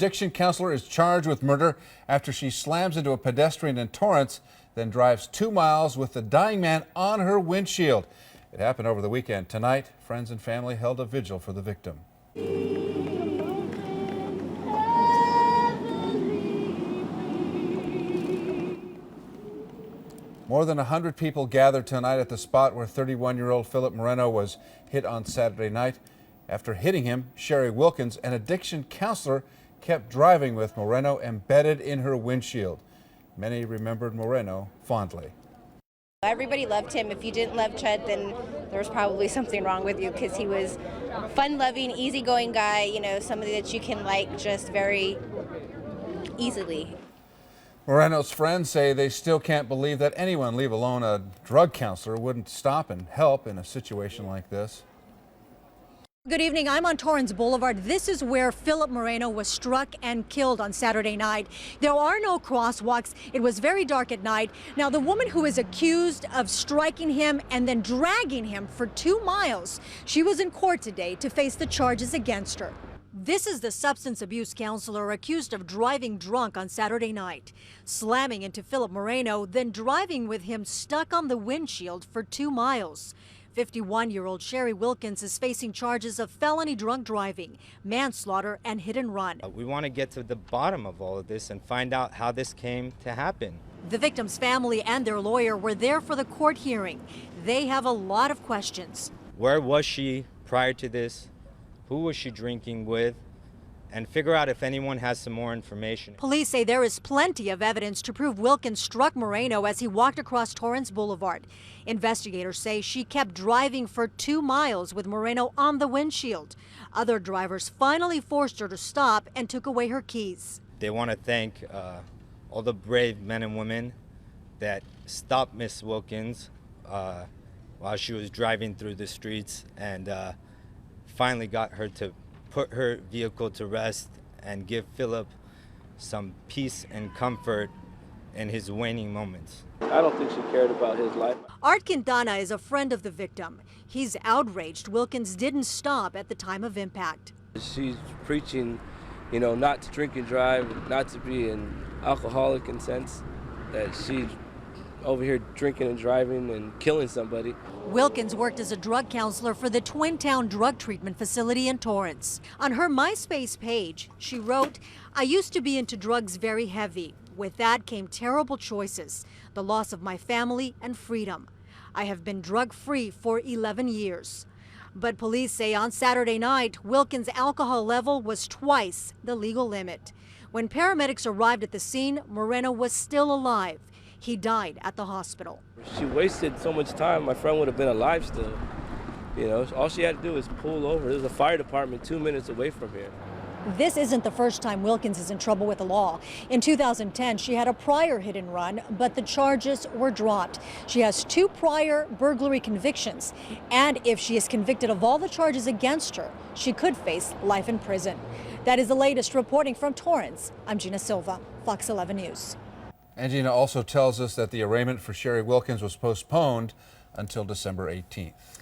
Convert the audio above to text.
addiction counselor is charged with murder after she slams into a pedestrian in Torrance, then drives 2 miles with the dying man on her windshield. It happened over the weekend. Tonight, friends and family held a vigil for the victim. More than 100 people gathered tonight at the spot where 31-year-old Phillip Moreno was hit on Saturday night. After hitting him, Sherri Wilkins, an addiction counselor, kept driving with Moreno embedded in her windshield. Many remembered Moreno fondly. Everybody loved him. If you didn't love Chud, then there was probably something wrong with you, because he was fun-loving, easygoing guy, you know, somebody that you can like just very easily. Moreno's friends say they still can't believe that anyone, leave alone a drug counselor, wouldn't stop and help in a situation like this. Good evening. I'm on Torrance Boulevard. This is where Phillip Moreno was struck and killed on Saturday night. There are no crosswalks. It was very dark at night. Now, the woman who is accused of striking him and then dragging him for 2 miles, she was in court today to face the charges against her. This is the substance abuse counselor accused of driving drunk on Saturday night, slamming into Phillip Moreno, then driving with him stuck on the windshield for 2 miles. 51-year-old Sherri Wilkins is facing charges of felony drunk driving, manslaughter, and hit and run. We want to get to the bottom of all of this and find out how this came to happen. The victim's family and their lawyer were there for the court hearing. They have a lot of questions. Where was she prior to this? Who was she drinking with? And figure out if anyone has some more information. Police say there is plenty of evidence to prove Wilkins struck Moreno as he walked across Torrance Boulevard. Investigators say she kept driving for 2 miles with Moreno on the windshield. Other drivers finally forced her to stop and took away her keys. They want to thank all the brave men and women that stopped Miss Wilkins while she was driving through the streets and finally got her to put her vehicle to rest and give Phillip some peace and comfort in his waning moments. I don't think she cared about his life. Art Quintana is a friend of the victim. He's outraged Wilkins didn't stop at the time of impact. She's preaching, you know, not to drink and drive, not to be an alcoholic in sense, that she's over here drinking and driving and killing somebody. Wilkins worked as a drug counselor for the Twin Town Drug Treatment Facility in Torrance. On her MySpace page, she wrote, "I used to be into drugs very heavy. With that came terrible choices, the loss of my family and freedom. I have been drug-free for 11 years. But police say on Saturday night, Wilkins' alcohol level was twice the legal limit. When paramedics arrived at the scene, Moreno was still alive. He died at the hospital. She wasted so much time. My friend would have been alive still. You know, all she had to do was pull over. There's a fire department 2 minutes away from here. This isn't the first time Wilkins is in trouble with the law. In 2010, she had a prior hit and run, but the charges were dropped. She has 2 prior burglary convictions, and if she is convicted of all the charges against her, she could face life in prison. That is the latest. Reporting from Torrance, I'm Gina Silva, Fox 11 News. And Gina also tells us that the arraignment for Sherri Wilkins was postponed until December 18th.